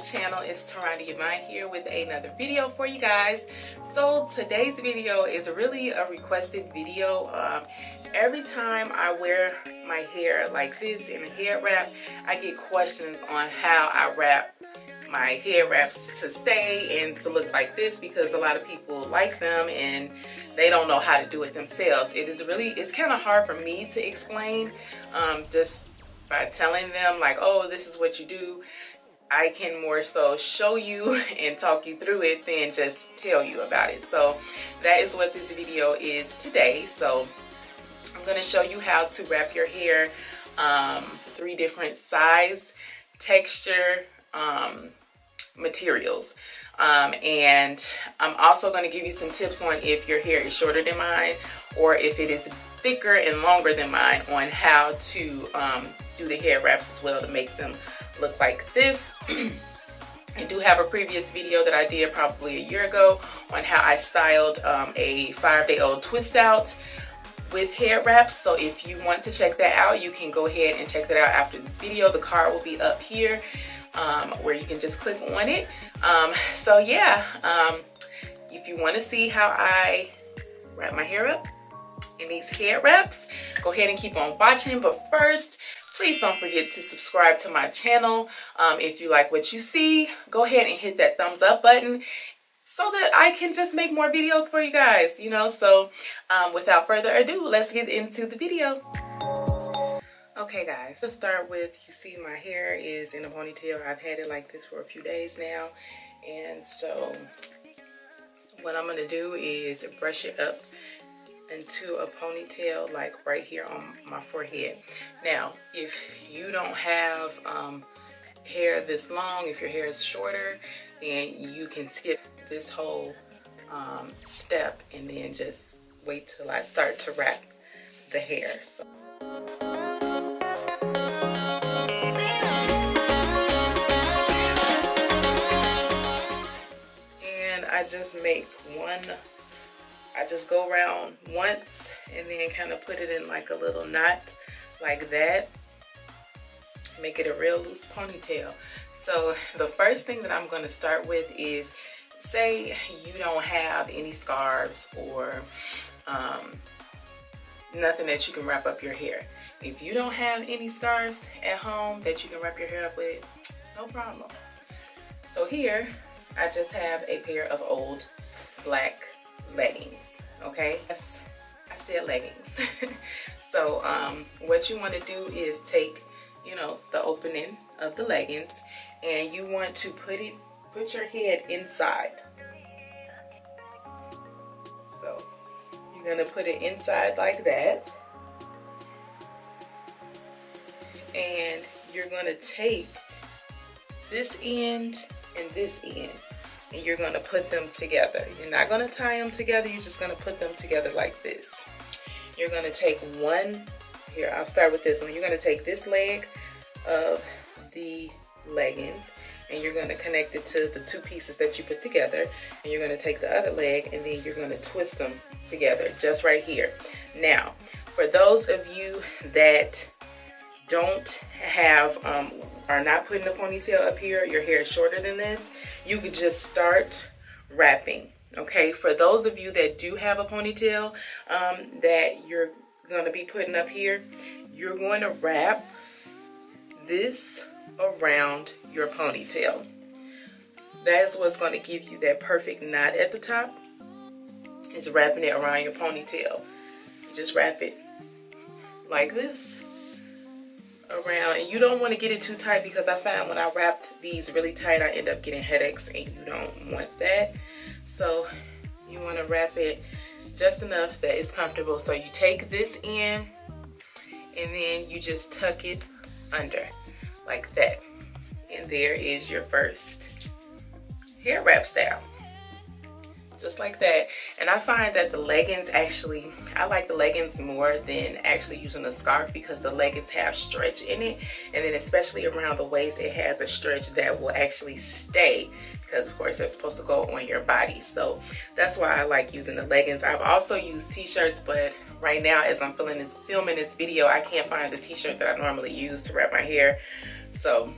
channel. It's Taronda Yvonne here with another video for you guys. So today's video is really a requested video. Every time I wear my hair like this in a hair wrap, I get questions on how I wrap my hair wraps to stay and to look like this, because a lot of people like them and they don't know how to do it themselves. It's kind of hard for me to explain just by telling them like, oh, this is what you do. I can more so show you and talk you through it than just tell you about it. So that is what this video is today. So I'm going to show you how to wrap your hair 3 different size, texture, materials. And I'm also going to give you some tips on if your hair is shorter than mine or if it is thicker and longer than mine, on how to do the hair wraps as well to make them look like this. I do have a previous video that I did probably a year ago on how I styled a 5-day-old twist out with hair wraps. So if you want to check that out, you can go ahead and check that out after this video. The card will be up here where you can just click on it. So yeah, if you want to see how I wrap my hair up in these hair wraps, go ahead and keep on watching. But first, please don't forget to subscribe to my channel. If you like what you see, go ahead and hit that thumbs up button so that I can just make more videos for you guys, you know. So without further ado, let's get into the video. Okay guys, let's start with, you see my hair is in a ponytail. I've had it like this for a few days now. And so what I'm gonna do is brush it up into a ponytail, like right here on my forehead. Now, if you don't have hair this long, if your hair is shorter, then you can skip this whole step and then just wait till I start to wrap the hair. So. And I just make I just go around once and then kind of put it in like a little knot like that. Make it a real loose ponytail. So the first thing that I'm going to start with is, say you don't have any scarves or nothing that you can wrap up your hair. If you don't have any scarves at home that you can wrap your hair up with, no problem. So here I just have a pair of old black leggings. Okay, yes, I said leggings. So what you want to do is take, you know, the opening of the leggings, and you want to put your head inside. So you're gonna put it inside like that, and you're gonna take this end and this end, and you're gonna put them together. You're not gonna tie them together, you're just gonna put them together like this. You're gonna take one, here, I'll start with this one. You're gonna take this leg of the leggings and you're gonna connect it to the 2 pieces that you put together, and you're gonna take the other leg and then you're gonna twist them together just right here. Now, for those of you that don't have, are not putting a ponytail up here, your hair is shorter than this, you could just start wrapping. Okay, for those of you that do have a ponytail that you're going to be putting up here, you're going to wrap this around your ponytail. That's what's going to give you that perfect knot at the top, is wrapping it around your ponytail. You just wrap it like this around, and you don't want to get it too tight, because I find when I wrap these really tight I end up getting headaches, and you don't want that. So you want to wrap it just enough that it's comfortable. So you take this in and then you just tuck it under like that, and there is your first hair wrap style, just like that. And I find that the leggings, actually, I like the leggings more than actually using a scarf, because the leggings have stretch in it, and then especially around the waist it has a stretch that will actually stay, because of course they're supposed to go on your body. So that's why I like using the leggings. I've also used t-shirts, but right now as I'm filming this video, I can't find the t-shirt that I normally use to wrap my hair. So,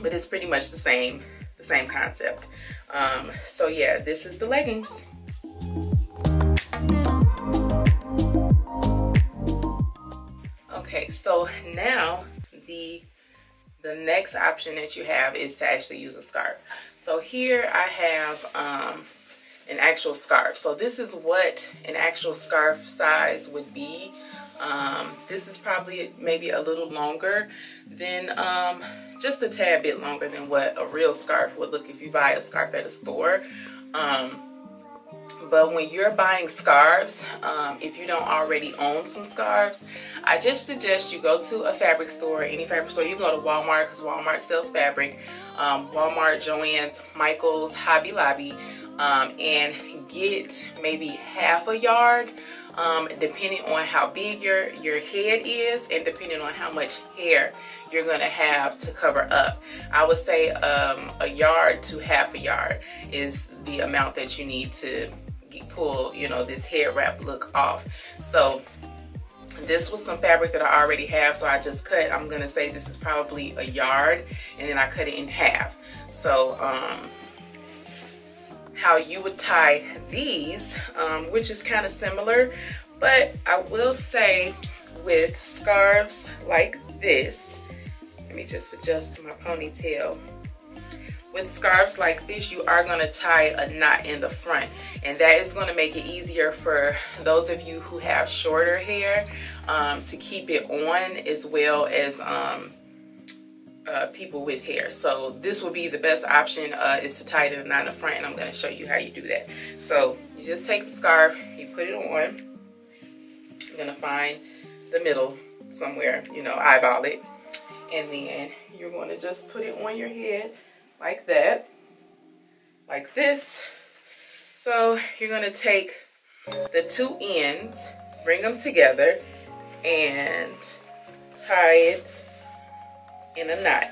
but it's pretty much the same the same concept. So yeah, this is the leggings. Okay, so now the next option that you have is to actually use a scarf. So here I have an actual scarf. So this is what an actual scarf size would be. This is probably maybe a little longer than, just a tad bit longer than what a real scarf would look if you buy a scarf at a store. But when you're buying scarves, if you don't already own some scarves, I just suggest you go to a fabric store, any fabric store. You can go to Walmart because Walmart sells fabric. Walmart, Joann's, Michael's, Hobby Lobby, and get maybe half a yard, depending on how big your head is and depending on how much hair you're gonna have to cover up. I would say a yard to half a yard is the amount that you need to pull, you know, this hair wrap look off. So this was some fabric that I already have, so I just cut. I'm gonna say this is probably a yard, and then I cut it in half. So how you would tie these, which is kind of similar, but I will say with scarves like this, let me just adjust my ponytail. With scarves like this, you are going to tie a knot in the front, and that is going to make it easier for those of you who have shorter hair to keep it on, as well as people with hair. So this would be the best option, is to tie the knot in the front, and I'm going to show you how you do that. So you just take the scarf, you put it on. You're going to find the middle somewhere, you know, eyeball it, and then you're going to just put it on your head like that, like this. So you're going to take the two ends, bring them together, and tie it in a knot.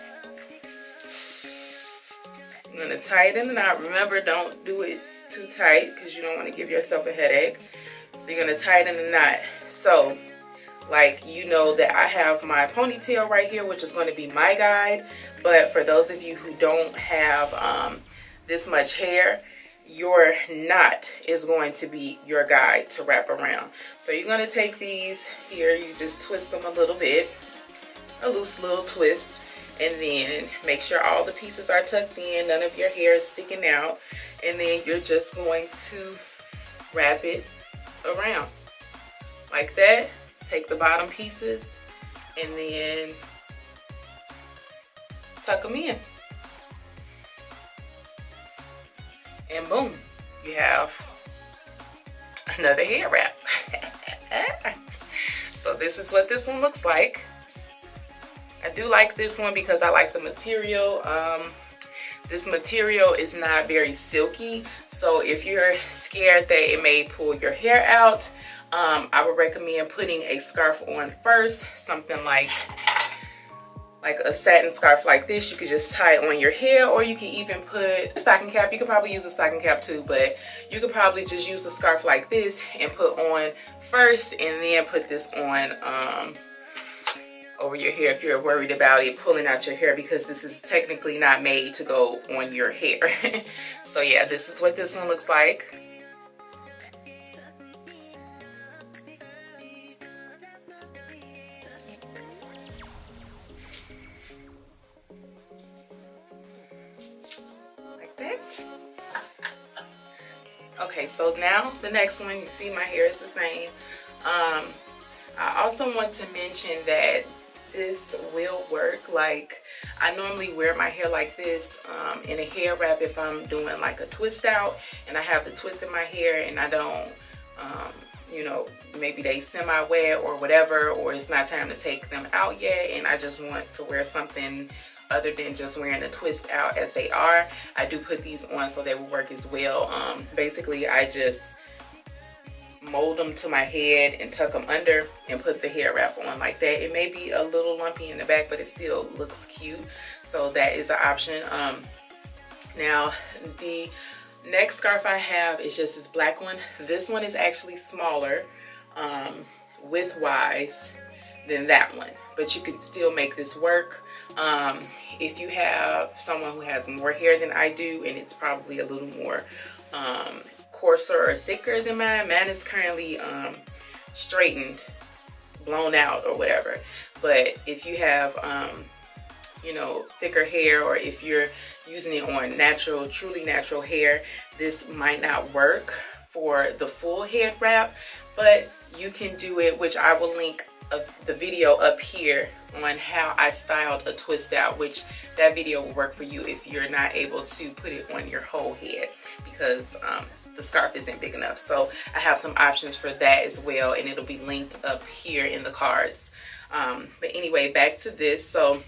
I'm going to tie it in a knot. Remember, don't do it too tight because you don't want to give yourself a headache. So you're going to tie it in a knot. So like, you know that I have my ponytail right here, which is going to be my guide. But for those of you who don't have this much hair, your knot is going to be your guide to wrap around. So you're going to take these here, you just twist them a little bit, a loose little twist, and then make sure all the pieces are tucked in, none of your hair is sticking out, and then you're just going to wrap it around like that. Take the bottom pieces and then tuck them in, and boom, you have another hair wrap. So this is what this one looks like. I do like this one because I like the material. This material is not very silky, so if you're scared that it may pull your hair out, I would recommend putting a scarf on first, something like a satin scarf like this. You could just tie it on your hair, or you can even put a stocking cap. You could probably use a stocking cap too, but you could probably just use a scarf like this and put on first, and then put this on over your hair if you're worried about it pulling out your hair, because this is technically not made to go on your hair. So yeah, this is what this one looks like. Okay, so now the next one, you see my hair is the same. I also want to mention that this will work. Like, I normally wear my hair like this in a hair wrap if I'm doing like a twist out and I have the twist in my hair and I don't, you know, maybe they semi-wet or whatever, or it's not time to take them out yet and I just want to wear something other than just wearing the twist out as they are. I do put these on so they will work as well. Basically, I just mold them to my head and tuck them under and put the hair wrap on like that. It may be a little lumpy in the back, but it still looks cute. So that is an option. Now, the next scarf I have is just this black one. This one is actually smaller width-wise than that one, but you can still make this work. If you have someone who has more hair than I do, and it's probably a little more coarser or thicker than mine is currently straightened, blown out or whatever. But if you have you know, thicker hair, or if you're using it on natural, truly natural hair, this might not work for the full head wrap, but you can do it, which I will link the video up here on how I styled a twist out, which that video will work for you if you're not able to put it on your whole head because the scarf isn't big enough. So I have some options for that as well, and it'll be linked up here in the cards. But anyway, back to this. So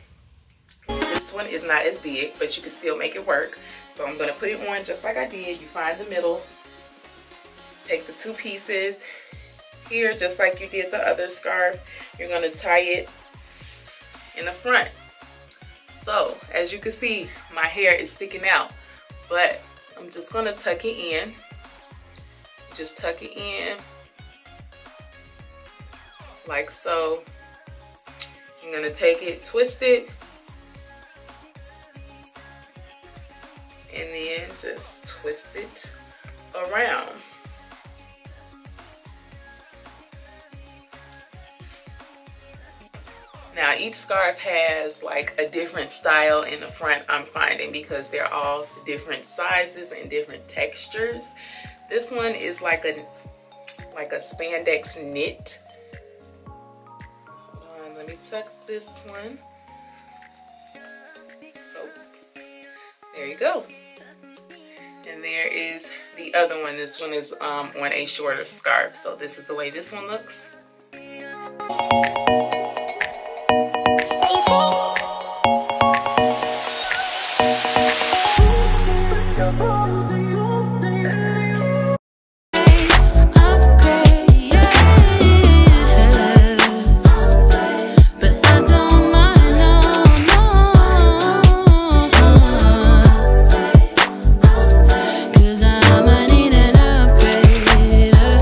this one is not as big, but you can still make it work. So I'm gonna put it on just like I did. You find the middle, take the two pieces here, just like you did the other scarf. You're gonna tie it in the front. So as you can see, my hair is sticking out, but I'm just gonna tuck it in. Just tuck it in like so. I'm gonna take it, twist it, and then just twist it around. Now each scarf has like a different style in the front, I'm finding, because they're all different sizes and different textures. This one is like a spandex knit. Hold on, let me tuck this one. So there you go. And there is the other one. This one is on a shorter scarf. So this is the way this one looks.